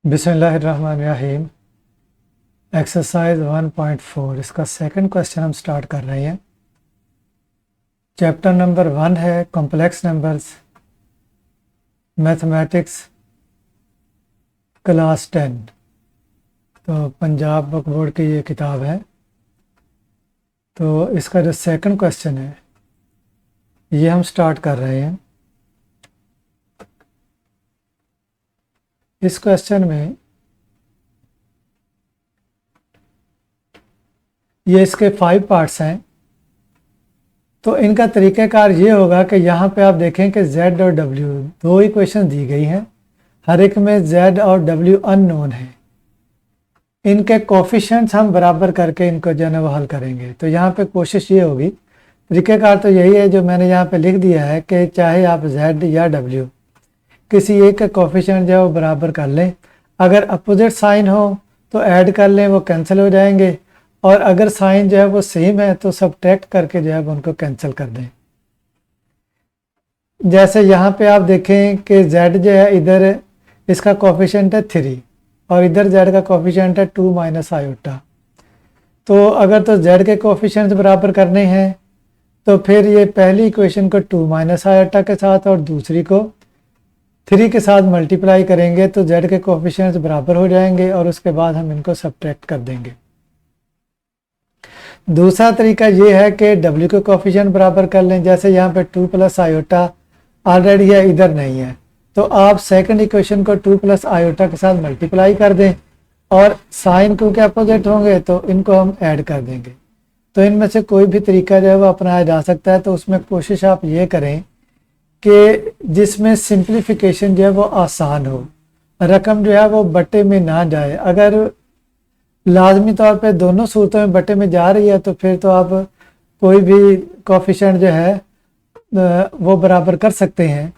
बिस्मिल्लाहिर्रहमानिर्रहीम। एक्सरसाइज 1.4 इसका second question हम स्टार्ट कर रहे हैं। चैप्टर नंबर 1 है कॉम्प्लेक्स नंबर्स, मैथमेटिक्स, क्लास 10। तो पंजाब बुक बोर्ड की ये किताब है। तो इसका जो सेकंड क्वेश्चन है ये हम स्टार्ट कर रहे हैं। इस क्वेश्चन में ये इसके 5 पार्ट्स हैं। तो इनका तरीक़ाकार ये होगा कि यहाँ पे आप देखें कि z और w दो इक्वेशन दी गई हैं, हर एक में z और w अननोन है। इनके कोफिशिएंट्स हम बराबर करके इनको जो है वो हल करेंगे। तो यहाँ पे कोशिश ये होगी, तरीक़ाकार तो यही है जो मैंने यहाँ पे लिख दिया है कि चाहे आप z या w किसी एक का कोफिशिएंट जो है वो बराबर कर लें। अगर अपोजिट साइन हो तो ऐड कर लें, वो कैंसिल हो जाएंगे, और अगर साइन जो है वो सेम है तो सब्ट्रैक्ट करके जो है उनको कैंसिल कर दें। जैसे यहाँ पे आप देखें कि z जो है इधर इसका कोफिशिएंट है 3 और इधर z का कोफिशिएंट है 2 माइनस आयोटा। तो अगर तो z के कोफिशिएंट्स बराबर करने हैं तो फिर ये पहली इक्वेशन को 2 माइनस आयोटा के साथ और दूसरी को 3 के साथ मल्टीप्लाई करेंगे तो z के कोफिशिएंट्स बराबर हो जाएंगे और उसके बाद हम इनको सब्ट्रैक्ट कर देंगे। दूसरा तरीका ये है कि w के कोफिशिएंट बराबर कर लें। जैसे यहाँ पे 2 प्लस आयोटा ऑलरेडी है, इधर नहीं है, तो आप सेकंड इक्वेशन को 2 प्लस आयोटा के साथ मल्टीप्लाई कर दें और साइन क्योंकि अपोजिट होंगे तो इनको हम ऐड कर देंगे। तो इनमें से कोई भी तरीका जो है वो अपनाया जा सकता है। तो उसमें कोशिश आप ये करें कि जिसमें सिंप्लीफिकेशन जो है वो आसान हो, रकम जो है वो बट्टे में ना जाए। अगर लाजमी तौर पे दोनों सूरतों में बट्टे में जा रही है तो फिर तो आप कोई भी कोफिशिएंट जो है वो बराबर कर सकते हैं।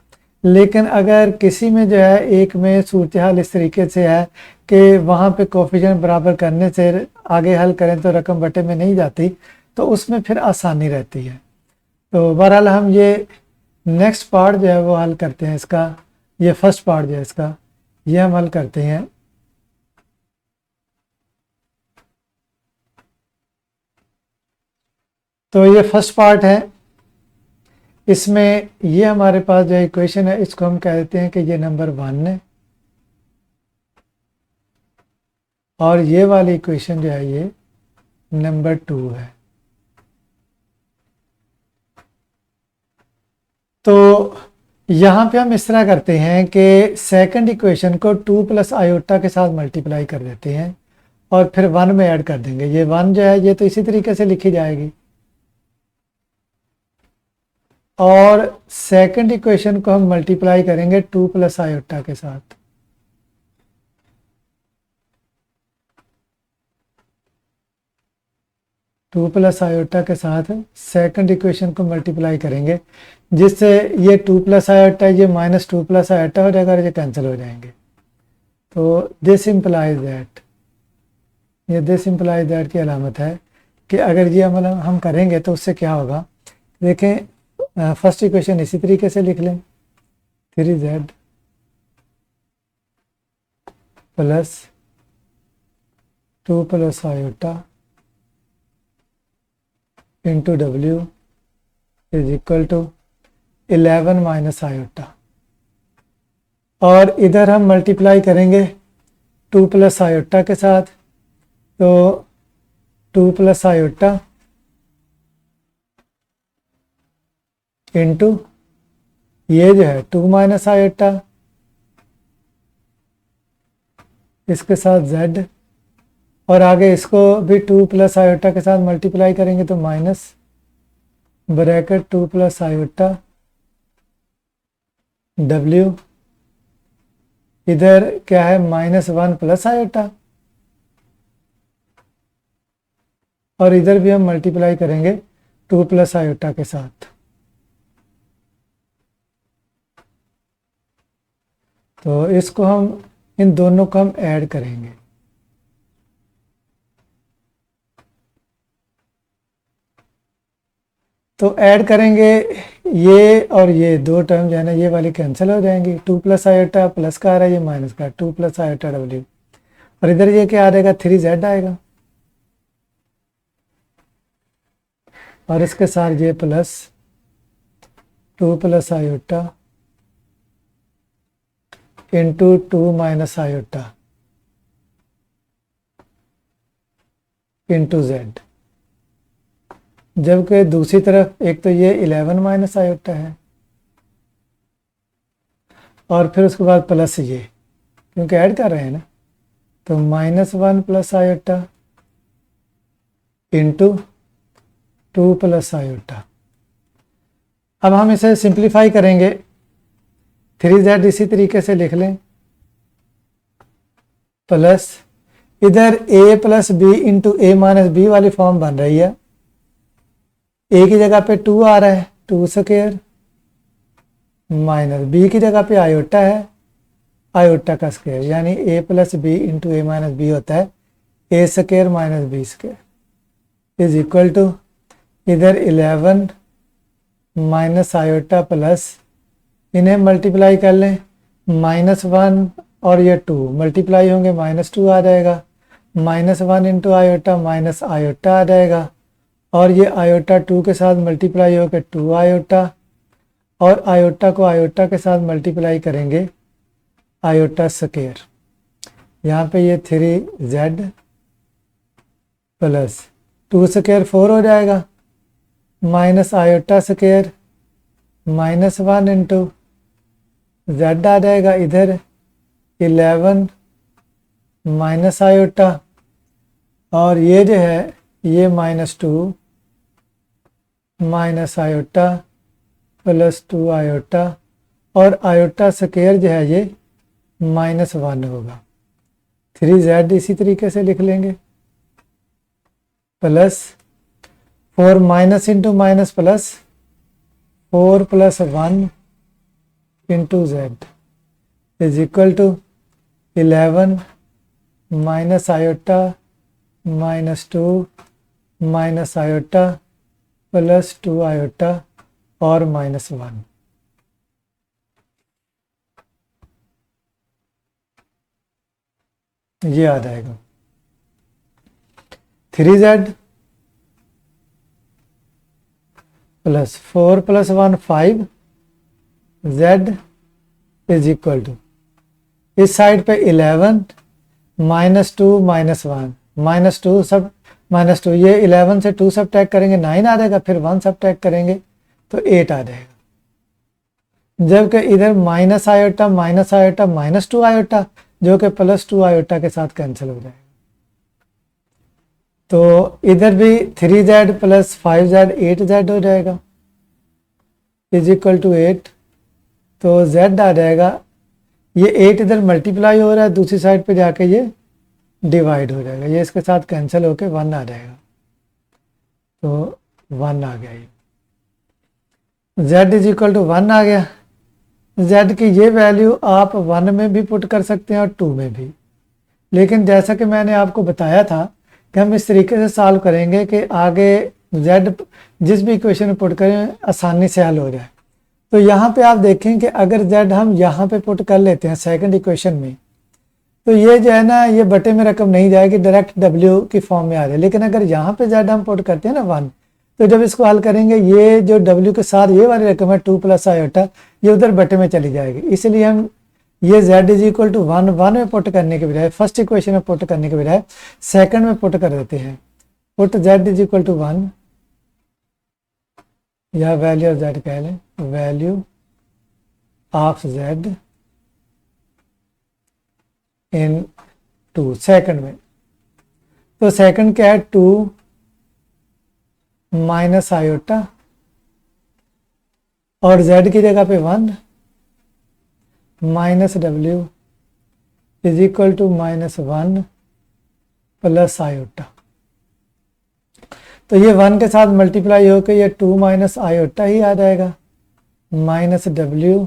लेकिन अगर किसी में जो है एक में सूरत हाल इस तरीके से है कि वहाँ पे कोफिशिएंट बराबर करने से आगे हल करें तो रकम बट्टे में नहीं जाती, तो उसमें फिर आसानी रहती है। तो बहरहाल हम ये नेक्स्ट पार्ट जो है वो हल करते हैं। इसका ये फर्स्ट पार्ट जो है इसका ये हम हल करते हैं। तो ये फर्स्ट पार्ट है, इसमें ये हमारे पास जो इक्वेशन है इसको हम कह देते हैं कि ये नंबर 1 है और ये वाली इक्वेशन जो है ये नंबर 2 है। तो यहाँ पे हम इस तरह करते हैं कि सेकंड इक्वेशन को 2 प्लस आयोटा के साथ मल्टीप्लाई कर देते हैं और फिर 1 में ऐड कर देंगे। ये 1 जो है ये तो इसी तरीके से लिखी जाएगी और सेकंड इक्वेशन को हम मल्टीप्लाई करेंगे 2 प्लस आयोटा के साथ। टू प्लस आयोटा के साथ सेकंड इक्वेशन को मल्टीप्लाई करेंगे, जिससे ये 2 प्लस आयोटा ये माइनस 2 प्लस आयोटा हो जाएगा और ये कैंसिल हो जाएंगे। तो दिस इम्प्लाइज दैट, ये दिस इम्प्लाइज दैट की अलामत है कि अगर ये अमल हम करेंगे तो उससे क्या होगा। देखें, फर्स्ट इक्वेशन इसी तरीके से लिख लें, 3z plus 2 plus iota into w is equal to 11 minus iota, और इधर हम मल्टीप्लाई करेंगे 2 प्लस आयोटा के साथ। तो 2 प्लस आयोटा इंटू ये जो है 2 माइनस आयोटा, इसके साथ z, और आगे इसको भी 2 प्लस आयोटा के साथ मल्टीप्लाई करेंगे तो minus bracket 2 plus iota w, इधर क्या है माइनस 1 प्लस आयोटा, और इधर भी हम मल्टीप्लाई करेंगे 2 प्लस आयोटा के साथ। तो इसको हम इन दोनों को हम ऐड करेंगे। तो ऐड करेंगे ये और ये दो टर्म जो है ना ये वाली कैंसिल हो जाएंगी, 2 प्लस आयोटा प्लस का आ रहा है, ये माइनस का, 2 प्लस आयोटा डब्ल्यू, और इधर ये क्या आ जाएगा, 3z आएगा, और इसके साथ ये plus 2 plus iota into 2 minus iota into Z, जबकि दूसरी तरफ एक तो ये 11 माइनस आयोटा है और फिर उसके बाद प्लस ये, क्योंकि ऐड कर रहे हैं ना, तो -1 plus iota into 2 plus iota. अब हम इसे सिंप्लीफाई करेंगे, 3z इसी तरीके से लिख लें, प्लस इधर a plus b into a minus b वाली फॉर्म बन रही है, a की जगह पे 2 आ रहा है, 2 स्क्वायर, माइनस b की जगह पे आयोटा है, आयोटा का स्क्वायर, यानी a plus b into a minus b होता है a square minus b square is equal to इधर 11 माइनस आयोटा प्लस, इन्हें मल्टीप्लाई कर लें, -1 और ये 2 मल्टीप्लाई होंगे, -2 आ जाएगा, -1 इंटू आयोटा माइनस आयोटा आ जाएगा, और ये आयोटा 2 के साथ मल्टीप्लाई होकर 2 आयोटा, और आयोटा को आयोटा के साथ मल्टीप्लाई करेंगे आयोटा स्क्वायर, यहाँ पे ये 3z प्लस 2 स्क्वायर 4 हो जाएगा, minus iota square -1 into z आ जाएगा, इधर 11 माइनस आयोटा, और ये जो है ये -2 माइनस आयोटा प्लस 2 आयोटा, और आयोटा स्क्वायर जो है ये -1 होगा, 3z इसी तरीके से लिख लेंगे, plus 4 minus into minus plus 4 plus 1 into z is equal to 11 minus iota -2 minus iota plus 2 iota और -1। ये आ जाएगा 3z plus 4 plus 1 5 z is equal to, इस साइड पे 11 -2 -1 -2 सब -2, ये 11 से 2 सब टैग करेंगे 9 आ जाएगा, फिर 1 सब टैग करेंगे तो 8 आ जाएगा, जबकि इधर माइनस आयोटा -2 आयोटा जो कि +2 आयोटा के साथ कैंसिल हो जाएगा, तो इधर भी 3z प्लस 5z 8z हो जाएगा इज इक्वल टू 8, तो z आ जाएगा, ये 8 इधर मल्टीप्लाई हो रहा है, दूसरी साइड पे जाके ये डिवाइड हो जाएगा, ये इसके साथ कैंसिल होके 1 आ जाएगा, तो 1 आ गया, ये z इज इक्वल टू 1 आ गया। z की ये वैल्यू आप 1 में भी पुट कर सकते हैं और 2 में भी, लेकिन जैसा कि मैंने आपको बताया था कि हम इस तरीके से सॉल्व करेंगे कि आगे z जिस भी इक्वेशन में पुट करें आसानी से हल हो जाए। तो यहाँ पे आप देखें कि अगर z हम यहाँ पे पुट कर लेते हैं सेकंड इक्वेशन में, तो ये जो है ना ये बटे में रकम नहीं जाएगी, डायरेक्ट w की फॉर्म में आ जाए, लेकिन अगर यहाँ पे z हम पुट करते हैं ना 1, तो जब इसको हल करेंगे ये जो w के साथ ये वाली रकम है 2 प्लस आयोटा ये उधर बटे में चली जाएगी, इसलिए हम ये z इज इक्वल टू 1 में पुट करने के बजाय, फर्स्ट इक्वेशन में पुट करने के बजाय सेकंड में पुट कर देते हैं, put z is equal to 1, या वैल्यू ऑफ z कह लें, value of z in 2 second में, तो सेकंड क्या है 2 माइनस आयोटा और z की जगह पे 1 minus w is equal to -1 plus iota, तो ये 1 के साथ मल्टीप्लाई होकर ये 2 माइनस आयोटा ही आ जाएगा, minus w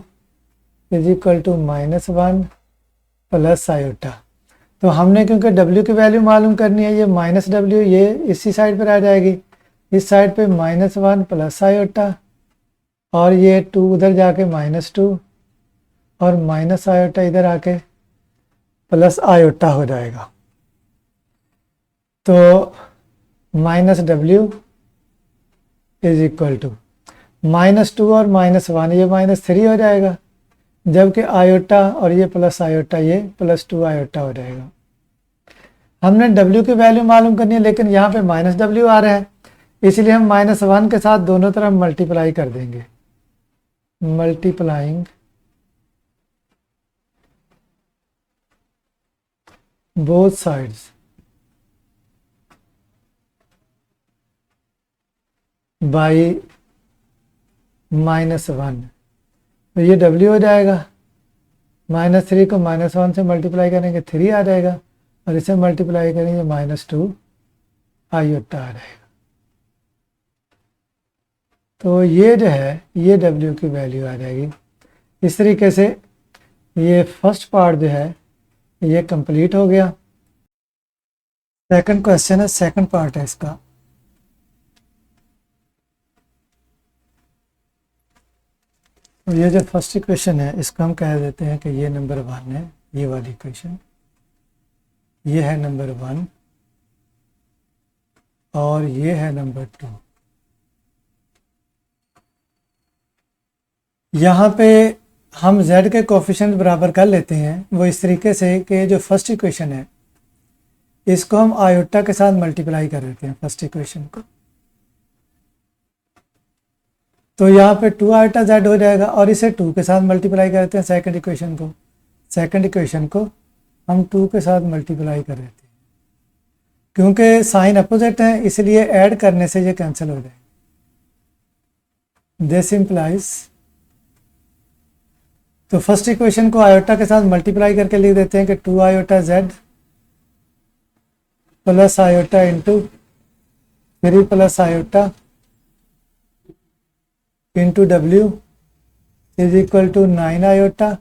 is equal to -1 plus iota. तो हमने क्योंकि w की वैल्यू मालूम करनी है, ये -w ये इसी साइड पर आ जाएगी, इस साइड पे -1 प्लस आयोटा और ये 2 उधर जाके -2 और माइनस आयोटा इधर आके प्लस आयोटा हो जाएगा। तो -w इज इक्वल टू -2 और -1, ये -3 हो जाएगा, जबकि आयोटा और ये प्लस आयोटा, ये +2 आयोटा हो जाएगा। हमने w की वैल्यू मालूम करनी है, लेकिन यहाँ पे -w आ रहा है, इसलिए हम -1 के साथ दोनों तरफ मल्टीप्लाई कर देंगे। मल्टीप्लाइंग बोथ साइड्स बाई -1, तो ये w हो जाएगा। -3 को -1 से मल्टीप्लाई करेंगे 3 आ जाएगा, और इसे मल्टीप्लाई करेंगे -2 आयोटा आ जाएगा। तो ये जो है ये w की वैल्यू आ जाएगी। इस तरीके से ये फर्स्ट पार्ट जो है ये कंप्लीट हो गया। सेकंड क्वेश्चन है, सेकंड पार्ट है इसका। तो ये जो फर्स्ट इक्वेशन है इसको हम कह देते हैं कि ये नंबर 1 है, ये वाली इक्वेशन, ये है नंबर 1 और ये है नंबर 2। यहाँ पे हम z के कोफिशिएंट बराबर कर लेते हैं वो इस तरीके से कि जो फर्स्ट इक्वेशन है इसको हम आयोटा के साथ मल्टीप्लाई कर देते हैं फर्स्ट इक्वेशन को। तो यहाँ पे 2 आयोटा z हो जाएगा, और इसे 2 के साथ मल्टीप्लाई करते हैं सेकंड इक्वेशन को। सेकंड इक्वेशन को हम 2 के साथ मल्टीप्लाई कर देते हैं, क्योंकि साइन अपोजिट है इसलिए ऐड करने से ये कैंसिल हो जाएगा। दिस इम्प्लाइज, तो फर्स्ट इक्वेशन को आयोटा के साथ मल्टीप्लाई करके लिख देते हैं कि 2 iota z plus iota into 3 plus iota into w is equal to 9 iota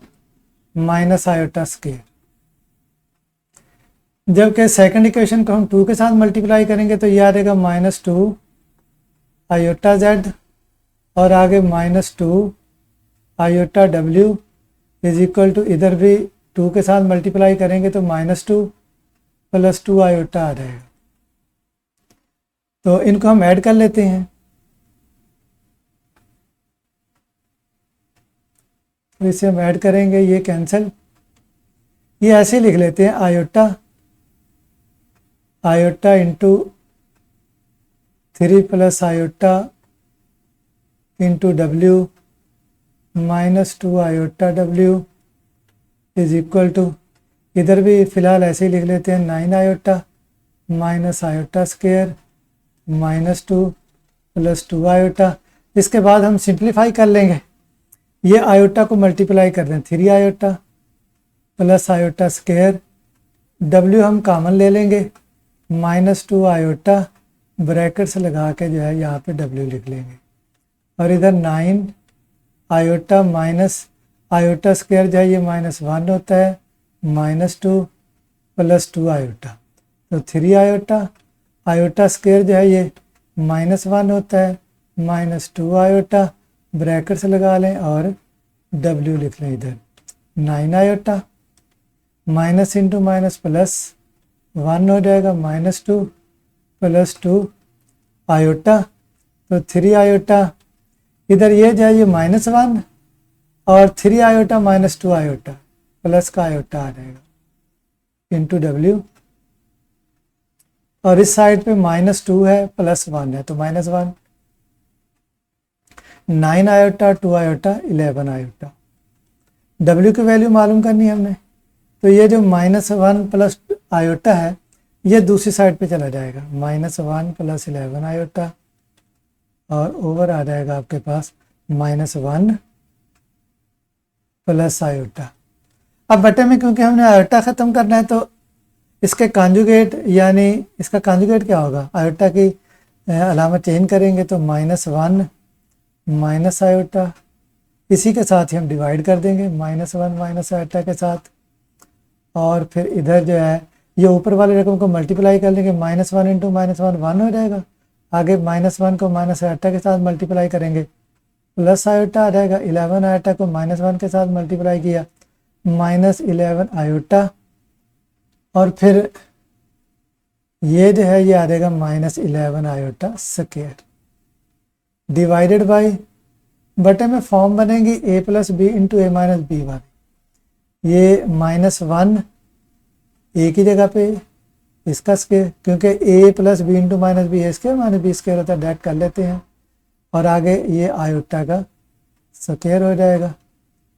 minus iota square. जबकि सेकंड इक्वेशन को हम 2 के साथ मल्टीप्लाई करेंगे तो ये आ जाएगा -2 आयोटा z, और आगे -2 iota w is equal to, इधर भी 2 के साथ मल्टीप्लाई करेंगे तो -2 प्लस 2 आयोटा आ जाएगा। तो इनको हम ऐड कर लेते हैं। तो इसे हम ऐड करेंगे, ये कैंसिल, ये ऐसे लिख लेते हैं iota into 3 plus iota into w -2 iota w is equal to, इधर भी फिलहाल ऐसे ही लिख लेते हैं 9 iota minus iota square -2 plus 2 iota. इसके बाद हम सिंप्लीफाई कर लेंगे, ये आयोटा को मल्टीप्लाई कर दें 3 iota plus iota square, w हम कॉमन ले लेंगे -2 आयोटा ब्रैकेट्स लगा के जो है यहाँ पे w लिख लेंगे, और इधर 9 आयोटा माइनस आयोटा स्क्वायर जो है ये -1 होता है, -2 प्लस 2 आयोटा, तो 3 आयोटा स्क्वायर जो है ये -1 होता है, -2 आयोटा ब्रैकेट्स लगा लें और w लिख लें इधर 9 iota, minus into minus plus 1 हो जाएगा, -2 प्लस 2 आयोटा, तो 3 आयोटा, इधर ये जो है ये -1 और 3 आयोटा -2 आयोटा प्लस का आयोटा आ जाएगा इंटू w, और इस साइड पे -2 है प्लस 1 है तो -1, 9 आयोटा 2 आयोटा 11 आयोटा। w की वैल्यू मालूम करनी है हमने, तो ये जो -1 प्लस आयोटा है ये दूसरी साइड पे चला जाएगा, -1 प्लस 11 आयोटा, और ओवर आ जाएगा आपके पास -1 प्लस आयोटा। अब बटे में क्योंकि हमने आयोटा ख़त्म करना है तो इसके कॉन्जुगेट, यानी इसका कॉन्जुगेट क्या होगा, आयोटा की अलामत चेंज करेंगे तो -1 माइनस आयोटा, इसी के साथ ही हम डिवाइड कर देंगे -1 माइनस आयोटा के साथ, और फिर इधर जो है ये ऊपर वाले रकम को मल्टीप्लाई कर लेंगे, -1 इंटू -1 1 हो जाएगा, आगे -1 को माइनस आयोटा के साथ मल्टीप्लाई करेंगे प्लस आयोटा आ जाएगा, 11 आयोटा को -1 के साथ मल्टीप्लाई किया, -11 आयोटा, और फिर ये जो है ये आ जाएगा -11 आयोटा स्क्वायर, डिवाइडेड बाई, बटे में फॉर्म बनेगी a plus b into a minus b वाली, ये -1 ए की जगह पे इसका स्क्वायर, क्योंकि a plus b into minus b a square minus b square होता है, डायरेक्ट कर लेते हैं, और आगे ये आयोटा का स्क्वायर हो जाएगा।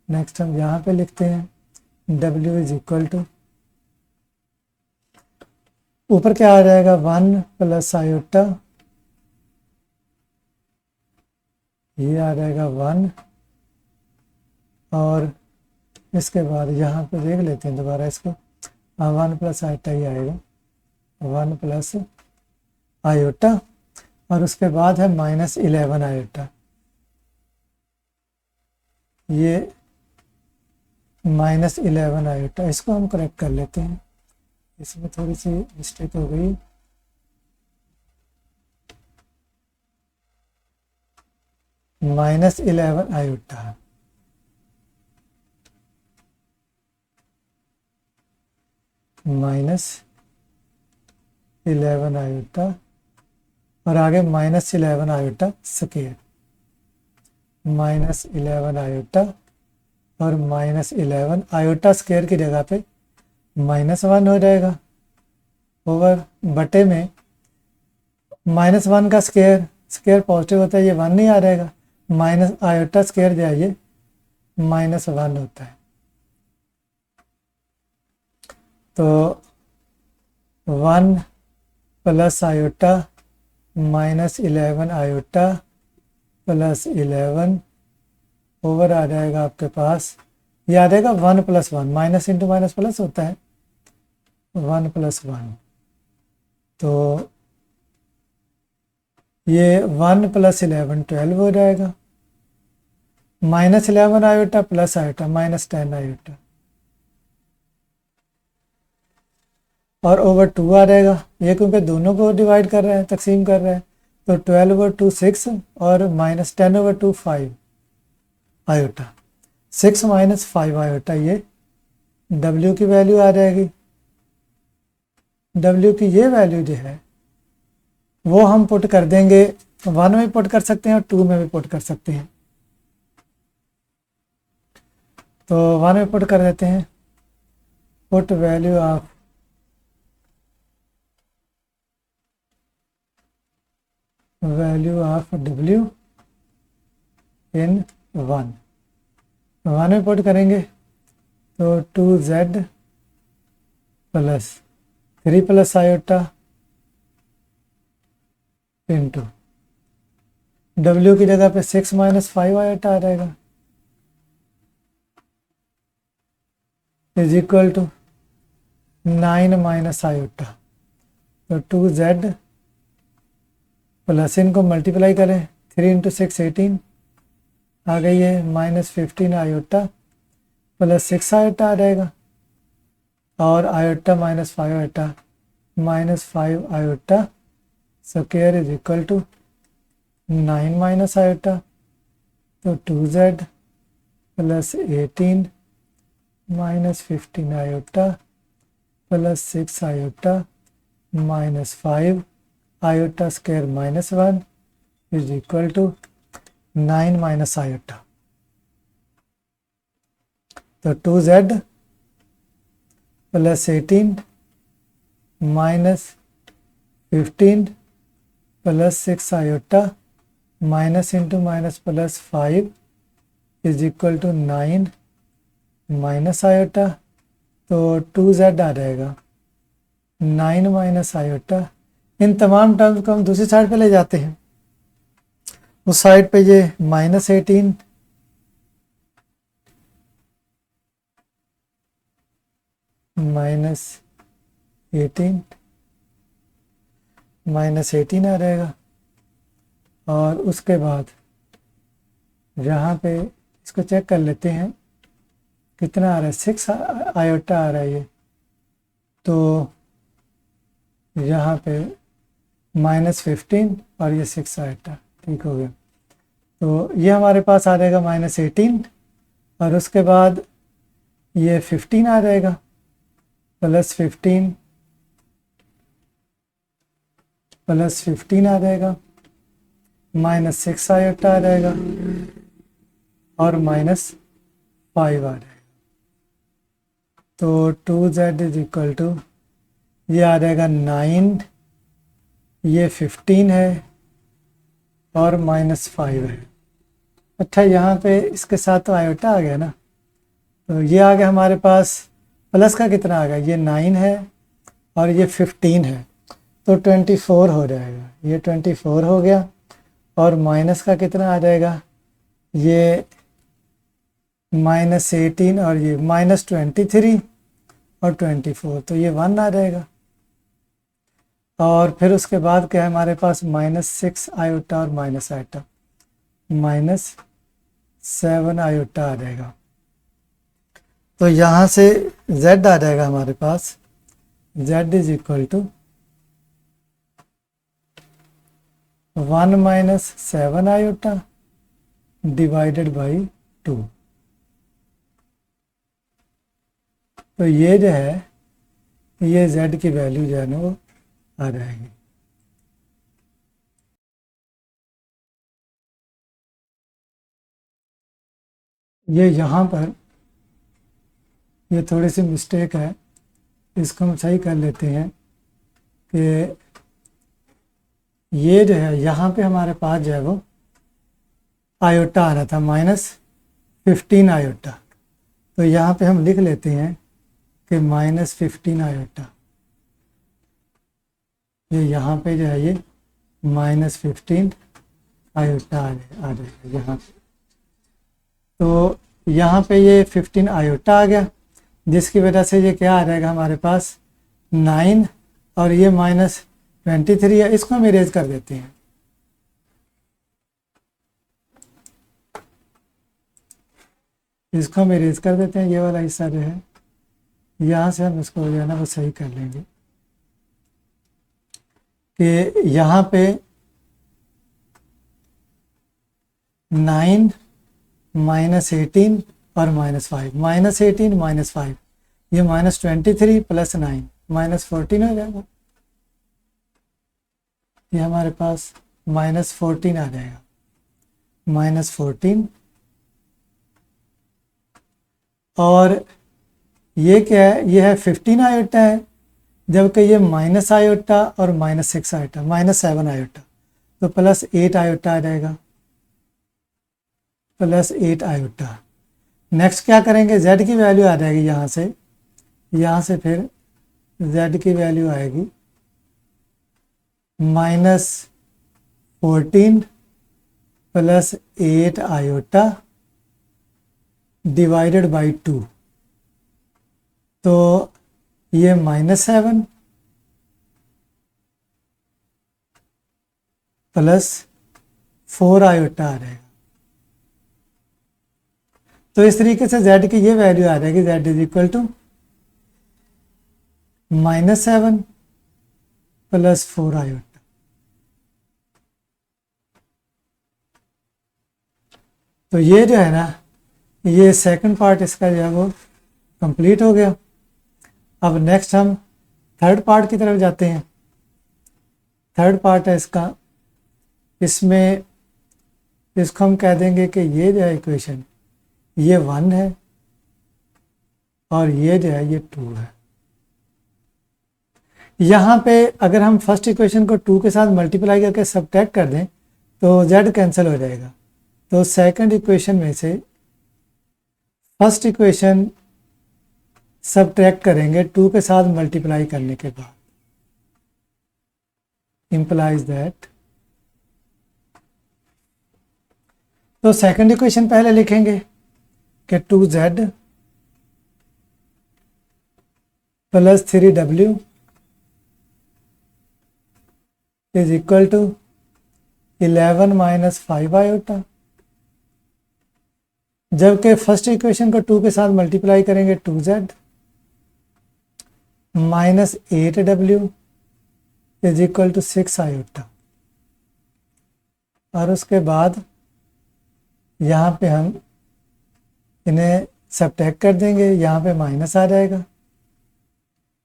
नेक्स्ट हम यहाँ पे लिखते हैं w इज इक्वल टू, ऊपर क्या आ जाएगा 1 प्लस आयोटा, ये आ जाएगा 1, और इसके बाद यहाँ पे देख लेते हैं दोबारा इसको, 1 प्लस आयोटा ही आएगा, 1 प्लस आयोटा, और उसके बाद है -11 आयोटा, ये -11 आयोटा, इसको हम करेक्ट कर लेते हैं, इसमें थोड़ी सी मिस्टेक हो गई, -11 आयोटा, -11 आयोटा, और आगे -11 आयोटा स्क्वायर, -11 आयोटा और -11 आयोटा स्क्वायर की जगह पे -1 हो जाएगा, ओवर बटे में -1 का स्क्वायर, स्क्वायर पॉजिटिव होता है, ये 1 नहीं आ जाएगा, माइनस आयोटा स्क्वायर जो है ये -1 होता है, तो 1 plus iota -11 iota plus 11 over आ जाएगा आपके पास, ये आ जाएगा 1 plus 1, minus into minus plus होता है, 1 प्लस 1, तो ये 1 प्लस 11 12 हो जाएगा, -11 आयोटा प्लस आयोटा -10 आयोटा, और ओवर 2 आ जाएगा, ये क्योंकि दोनों को डिवाइड कर रहे हैं, तकसीम कर रहे हैं, तो 12/2 6 और -10/2 5 आयोटा, 6 - 5 आयोटा, ये W की वैल्यू आ जाएगी। W की ये वैल्यू जो है वो हम पुट कर देंगे, 1 में पुट कर सकते हैं और 2 में भी पुट कर सकते हैं, तो 1 में पुट कर देते हैं, put value of W in 1 में पुट करेंगे तो 2Z plus 3 plus iota into W की जगह पे 6 - 5 आयोटा आ जाएगा, is equal to 9 minus iota, तो 2Z प्लस इनको मल्टीप्लाई करें, 3 × 6 18 आ गई है, -15 आयोटा प्लस 6 आयोटा आ जाएगा, और iota -5 iota, -5 iota square is equal to 9 minus iota, तो 2Z plus 18 -15 iota plus 6 iota -5 iota square -1 is equal to 9 minus iota, तो 2Z plus 18 -15 plus 6 iota minus into minus plus 5 is equal to 9 minus iota, तो 2Z आ जाएगा, 9 minus iota, इन तमाम terms को हम दूसरी side पे ले जाते हैं, उस साइड पे ये -18 -18 आ जाएगा, और उसके बाद यहाँ पे इसको चेक कर लेते हैं कितना आ रहा है, 6 आयोटा आ रहा है ये, तो यहाँ पे -15 और ये 6 आयोटा, ठीक हो गया, तो ये हमारे पास आ जाएगा -18 और उसके बाद ये 15 आ जाएगा +15 आ जाएगा, -6 आयोटा आ जाएगा और -5 आ जाएगा। तो 2z इज इक्वल टू ये आ जाएगा 9, ये 15 है और -5 है। अच्छा, यहाँ पे इसके साथ तो आयोटा आ गया ना, तो ये आ गया हमारे पास। प्लस का कितना आ गया, ये 9 है और ये 15 है, तो 24 हो जाएगा। ये 24 हो गया और माइनस का कितना आ जाएगा, ये -18 और ये -23 और 24, तो ये 1 आ जाएगा। और फिर उसके बाद क्या है हमारे पास, -6 आयोटा और माइनस आयोटा, -7 आयोटा आ जाएगा। तो यहाँ से z आ जाएगा हमारे पास, z is equal to 1 - 7 iota divided by 2। तो ये जो है, ये z की वैल्यू जो है ना वो आ जाएगी। ये यहाँ पर ये थोड़ी सी मिस्टेक है, इसको हम सही कर लेते हैं कि ये जो है यहाँ पे हमारे पास जो है वो आयोटा आ रहा था -15 आयोटा, तो यहाँ पे हम लिख लेते हैं कि -15 आयोटा। ये यहाँ पे जो है ये -15 आयोटा आ जाएगा यहाँ पे। तो यहाँ पे ये 15 आयोटा आ गया, जिसकी वजह से ये क्या आ जाएगा हमारे पास 9 और ये -23 है। इसको हम इरेज कर देते हैं। इसको हम इरेज कर देते हैं, ये वाला हिस्सा जो है, यहाँ से हम इसको जो है ना वो सही कर लेंगे कि यहाँ पे 9 -18 और -5, -18 -5, ये -23 + 9 -14 हो जाएगा। ये हमारे पास -14 आ जाएगा, -14। और ये क्या है, ये है 15 आयोटा है, जबकि ये माइनस आयोटा और -6 आयोटा, -7 आयोटा, तो +8 आयोटा आ जाएगा, +8 आयोटा। नेक्स्ट क्या करेंगे, z की वैल्यू आ जाएगी यहाँ से फिर z की वैल्यू आएगी -14 + 8 आयोटा डिवाइडेड बाई 2। तो ये -7 + 4 आयोटा आ जाएगा। तो इस तरीके से z की ये वैल्यू आ जाएगी, z is equal to -7 + 4 iota. तो ये जो है ना, ये सेकंड पार्ट इसका जो है वो कंप्लीट हो गया। अब नेक्स्ट हम थर्ड पार्ट की तरफ जाते हैं। थर्ड पार्ट है इसका, इसमें इसको हम कह देंगे कि ये जो है इक्वेशन, ये 1 है और ये जो है ये 2 है। यहाँ पे अगर हम फर्स्ट इक्वेशन को 2 के साथ मल्टीप्लाई करके सब्ट्रैक्ट कर दें तो z कैंसिल हो जाएगा। तो सेकंड इक्वेशन में से फर्स्ट इक्वेशन सब्ट्रैक्ट करेंगे 2 के साथ मल्टीप्लाई करने के बाद, इंप्लाइज दैट। तो सेकंड इक्वेशन पहले लिखेंगे कि 2z + 3w is equal to 11 - 5 iota, जबकि फर्स्ट इक्वेशन को 2 के साथ मल्टीप्लाई करेंगे 2z -8w is equal to 6 iota. और उसके बाद यहाँ पे हम इन्हें सब्ट्रैक्ट कर देंगे, यहाँ पे माइनस आ जाएगा,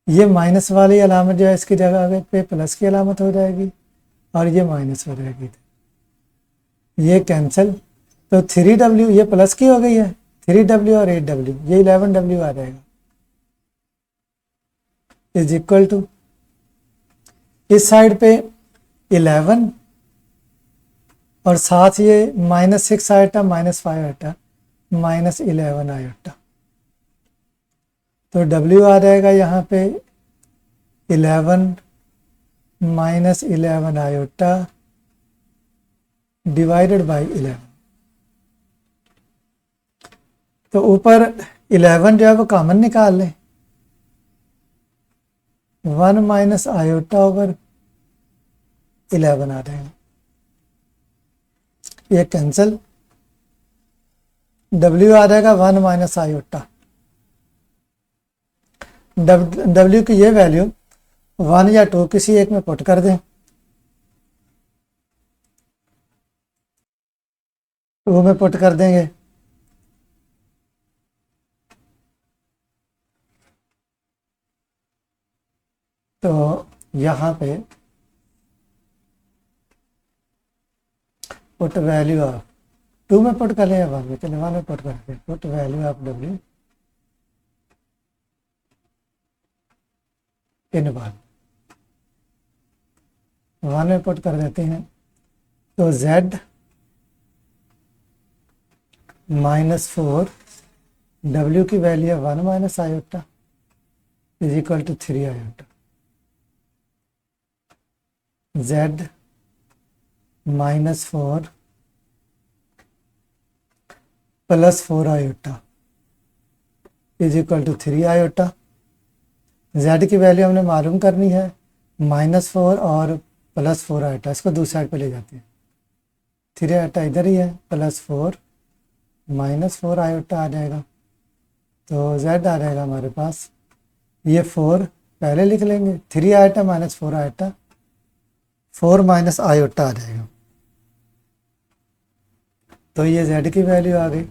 ये माइनस वाली अलामत जो है इसकी जगह पे प्लस की अलामत हो जाएगी और ये माइनस हो जाएगी, ये कैंसिल। तो 3W ये प्लस की हो गई है, 3W और 8W, ये 11W आ जाएगा, इज इक्वल टू इस साइड पे 11 और साथ ये -6 आयोटा -5 आयोटा -11 आयोटा, तो W आ जाएगा यहाँ पे 11 -11 आयोटा डिवाइडेड बाई 11। तो ऊपर 11 जो है वो कॉमन निकाल लें, 1 माइनस आयोटा ओवर 11 आ जाएगा, ये कैंसिल, W आ जाएगा 1 माइनस आयोटा, W की ये वैल्यू 1 या 2 किसी एक में पुट कर दें, 2 में पुट कर देंगे, तो यहाँ पे पुट वैल्यू ऑफ 2 में पुट कर लें, 1 में, चलिए 1 में पुट करते हैं, put value of W in 1 में पुट कर देते हैं, तो Z -4 W की वैल्यू है 1 minus iota is equal to 3 iota, Z -4 +4 iota is equal to 3 iota. Z की वैल्यू हमने मालूम करनी है, -4 और +4 आयोटा, इसको दूसरी साइड पे ले जाते हैं, 3 आयोटा इधर ही है, +4 -4 आयोटा आ जाएगा, तो Z आ जाएगा हमारे पास, ये 4 पहले लिख लेंगे, 3 आयोटा -4 आयोटा, 4 माइनस आयोटा आ जाएगा, तो ये Z की वैल्यू आ गई।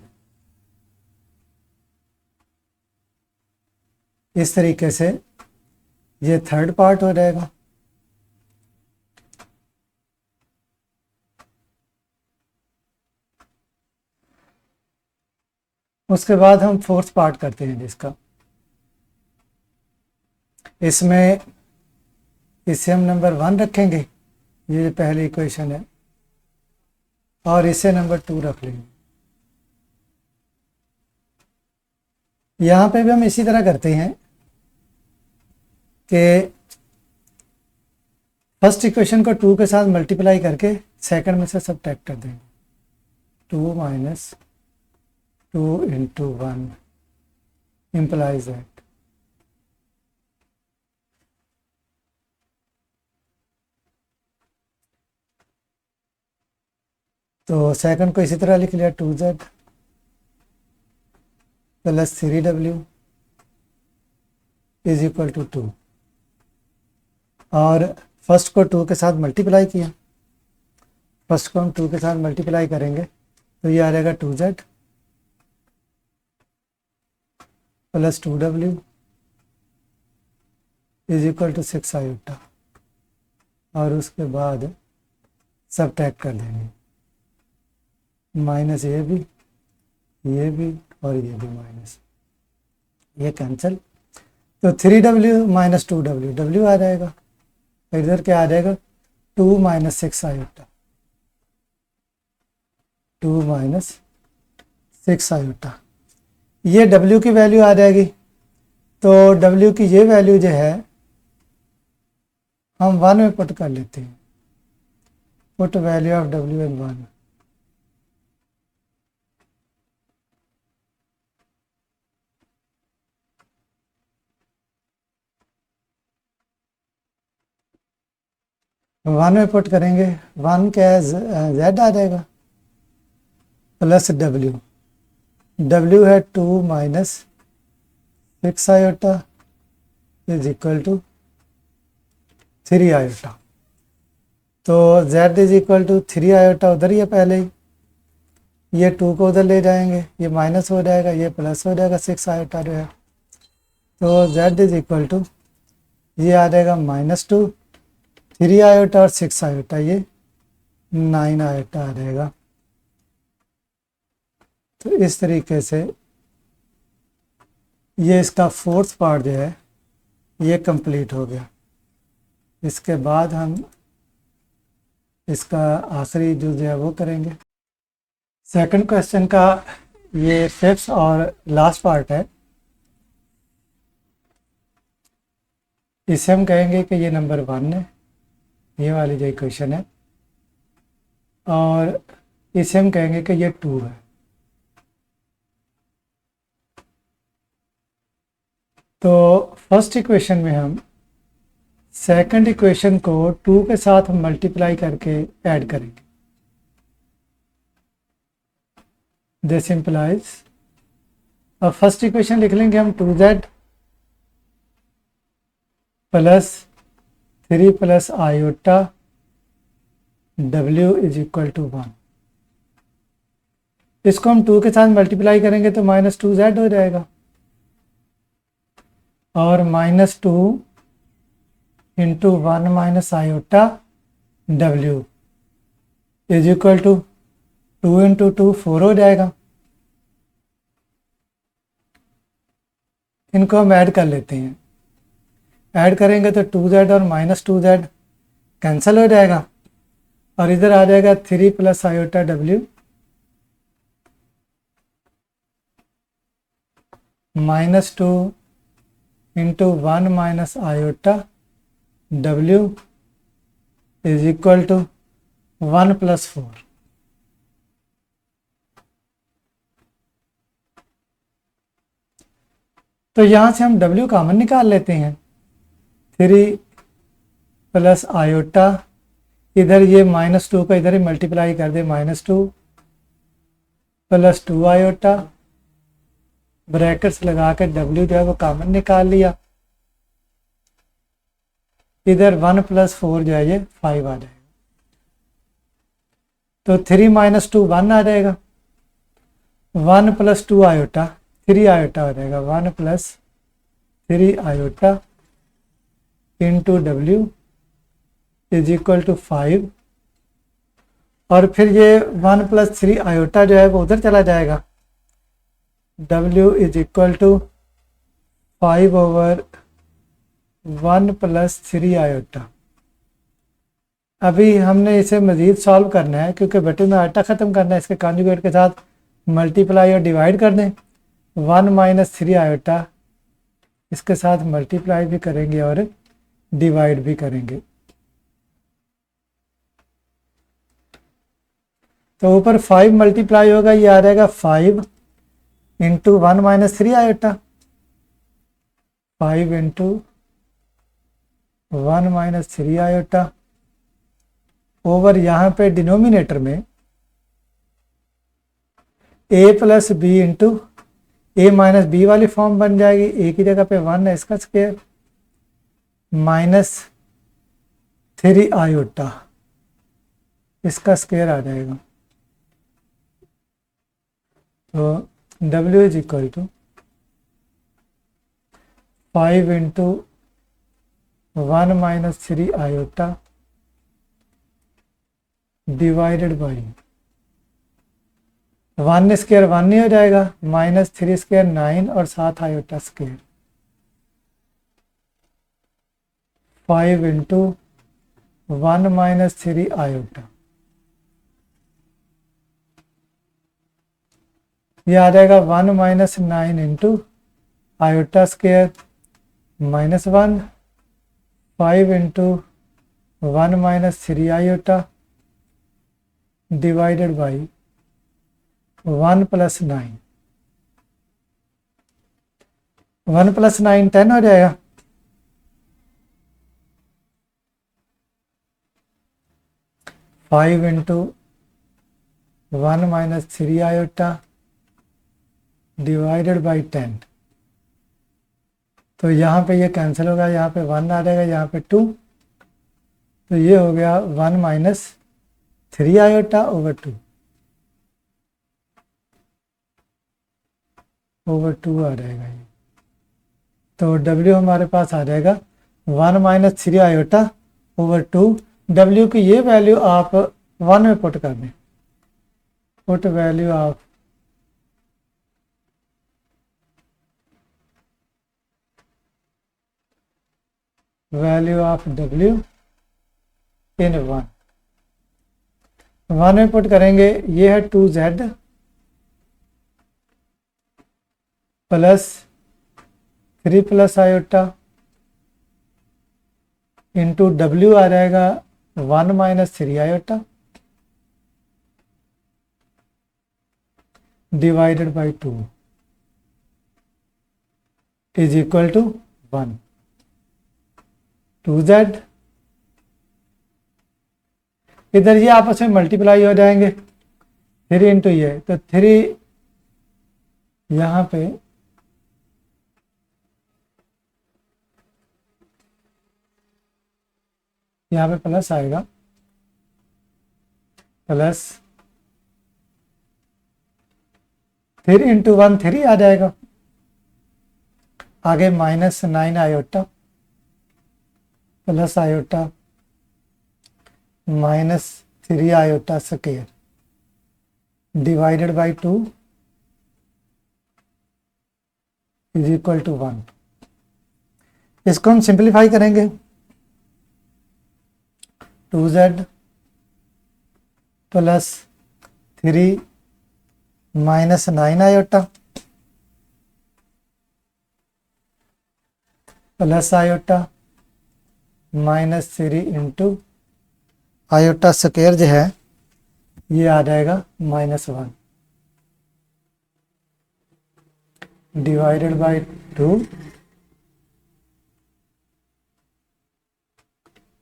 इस तरीके से ये थर्ड पार्ट हो जाएगा। उसके बाद हम फोर्थ पार्ट करते हैं जिसका, इसमें इसे हम नंबर 1 रखेंगे, ये पहली इक्वेशन है, और इसे नंबर 2 रख लेंगे। यहाँ पे भी हम इसी तरह करते हैं कि फर्स्ट इक्वेशन को 2 के साथ मल्टीप्लाई करके सेकंड में से सब्ट्रैक्ट कर देंगे, 2 माइनस 2 इंटू 1 implies that तो सेकंड को इसी तरह लिख लिया, 2Z plus 3W is equal to 2, और फर्स्ट को 2 के साथ मल्टीप्लाई किया, फर्स्ट को हम 2 के साथ मल्टीप्लाई करेंगे तो ये आ जाएगा 2Z plus 2W is equal to 6 iota, और उसके बाद सब्ट्रैक्ट कर देंगे, माइनस ये भी और ये भी माइनस, ये कैंसिल, तो 3W माइनस 2W, W आ जाएगा, इधर क्या आ जाएगा 2 माइनस 6 आयोटा, 2 माइनस 6 आयोटा, ये W की वैल्यू आ जाएगी। तो W की ये वैल्यू जो है हम 1 में पुट कर लेते हैं, put value of W in 1, one में पुट करेंगे, 1 क्या है Z आ जाएगा प्लस W है 2 minus 6 iota is equal to 3 iota, तो Z is equal to 3 iota उधर ही है पहले ही, ये 2 को उधर ले जाएंगे, ये माइनस हो जाएगा, ये प्लस हो जाएगा 6 आयोटा जो है। तो z इज इक्वल टू ये आ जाएगा -2, 3 आयोटा और 6 आयोटा, ये 9 आयोटा आ जाएगा। तो इस तरीके से ये इसका फोर्थ पार्ट जो है ये कंप्लीट हो गया। इसके बाद हम इसका आखिरी जो है वो करेंगे। सेकंड क्वेश्चन का ये फिफ्थ और लास्ट पार्ट है। इसे हम कहेंगे कि ये नंबर 1 है, ये वाली जो इक्वेशन है, और इसे हम कहेंगे कि ये 2 है। तो फर्स्ट इक्वेशन में हम सेकंड इक्वेशन को 2 के साथ मल्टीप्लाई करके ऐड करेंगे। दिस इंप्लाइज, अब फर्स्ट इक्वेशन लिख लेंगे हम 2z plus 3 plus iota w is equal to 1। इसको हम 2 के साथ मल्टीप्लाई करेंगे तो -2z हो जाएगा, और -2 into 1 minus iota w is equal to 2 into 2 4 हो जाएगा। इनको हम ऐड कर लेते हैं। ऐड करेंगे तो 2z और -2z कैंसिल हो जाएगा, और इधर आ जाएगा 3 plus iota w -2 into 1 minus iota w is equal to 1 plus 4। तो यहाँ से हम w कॉमन निकाल लेते हैं। 3 प्लस आयोटा, इधर ये -2 का इधर ही मल्टीप्लाई कर दे, -2 प्लस 2 आयोटा, ब्रैकेट्स लगा कर w जो है वो कॉमन निकाल लिया। इधर 1 प्लस 4 जो है ये 5 आ जाएगा। तो 3 माइनस 2 1 आ जाएगा, 1 प्लस 2 आयोटा 3 आयोटा हो जाएगा, 1 plus 3 iota into w is equal to 5, और फिर ये 1 प्लस 3 आयोटा जो है वो उधर चला जाएगा, w is equal to 5 over 1 plus 3 iota. अभी हमने इसे मज़ीद सॉल्व करना है, क्योंकि बटे में आटा ख़त्म करना है, इसके कॉन्जुगेट के साथ मल्टीप्लाई और डिवाइड कर दें। 1 माइनस 3 आयोटा इसके साथ मल्टीप्लाई भी करेंगे और डिवाइड भी करेंगे। तो ऊपर 5 मल्टीप्लाई होगा, ये आ जाएगा 5 into 1 minus 3 iota, 5 into 1 minus 3 iota over यहाँ पे डिनोमिनेटर में a plus b into a minus b वाली फॉर्म बन जाएगी। ए की जगह पे 1 है, इसका स्क्वायर माइनस 3 आयोटा इसका स्क्वायर आ जाएगा। तो w is equal to 5 into 1 minus 3 iota divided by 1 square 1 नहीं हो जाएगा, माइनस 3 स्क्वायर 9 और 7 iota square, 5 into 1 minus 3 iota, ये आ जाएगा 1 minus 9 into iota square minus 1, 5 into 1 minus 3 iota divided by 1 plus 9, 1 plus 9 10 हो जाएगा। 5 into 1 minus 3 iota divided by 10। तो यहाँ पे ये कैंसिल होगा, यहाँ पे 1 आ जाएगा, यहाँ पे 2, तो ये हो गया 1 माइनस 3 आयोटा ओवर 2। ओवर 2 आ जाएगा ये। तो W हमारे पास आ जाएगा 1 माइनस 3 आयोटा ओवर 2। W की ये वैल्यू आप 1 में पुट कर दें। Put value of W in 1 में पुट करेंगे। ये है 2Z plus 3 plus iota into W आ जाएगा 1 minus 3 iota divided by 2 is equal to 1। 2Z इधर ये आपस में मल्टीप्लाई हो जाएंगे 3 इंटू ये, तो 3 यहाँ पे प्लस आएगा, प्लस 3 इंटू 1 3 आ जाएगा। आगे minus 9 iota plus iota minus 3 iota square divided by 2 is equal to 1। इसको हम सिंप्लीफाई करेंगे। 2Z plus 3 minus 9 iota plus iota minus 3 into iota square जो है ये आ जाएगा -1 divided by 2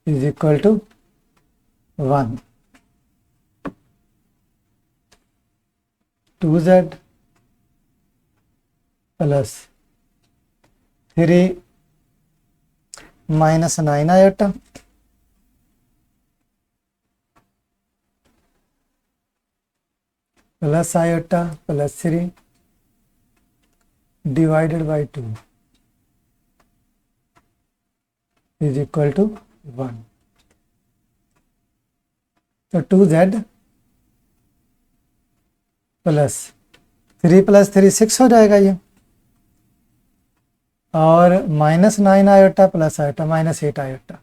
is equal to 1। 2Z plus 3 minus 9 iota plus iota plus 3 divided by 2 is equal to 1। तो 2Z plus 3 6 हो जाएगा ये, और -9 iota plus iota -8 iota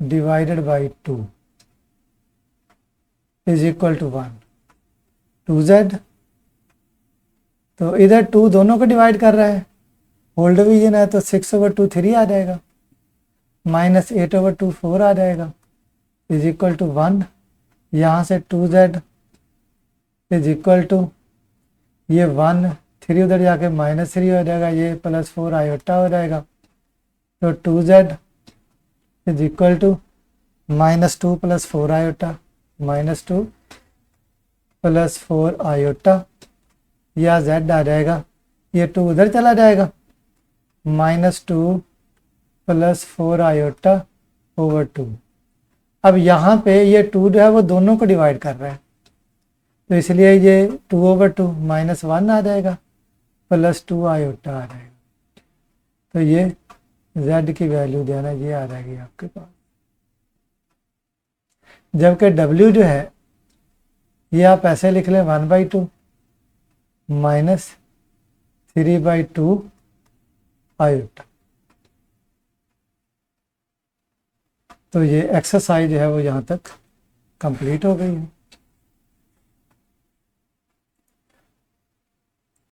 divided by 2 is equal to 1। 2Z तो इधर 2 दोनों को डिवाइड कर रहा है, होल डिवीजन है तो 6/2 3 आ जाएगा, -8/2 4 आ जाएगा इज इक्वल टू 1। यहाँ से 2Z इज इक्वल टू ये 1 3 उधर जाके -3 हो जाएगा, ये +4 आयोटा हो जाएगा। तो 2Z is equal to -2 + 4 iota -2 + 4 iota, या Z आ जाएगा, ये 2 उधर चला जाएगा, -2 + 4 आयोटा ओवर 2। अब यहाँ पे ये 2 जो है वो दोनों को डिवाइड कर रहा है, तो इसलिए ये 2/2 -1 आ जाएगा, +2 आयोटा आ जाएगा। तो ये Z की वैल्यू देना ये आ जाएगी आपके पास। जबकि W जो है ये आप ऐसे लिख लें 1/2 -3/2 आयोटा। तो ये एक्सरसाइज जो है वो यहाँ तक कंप्लीट हो गई है।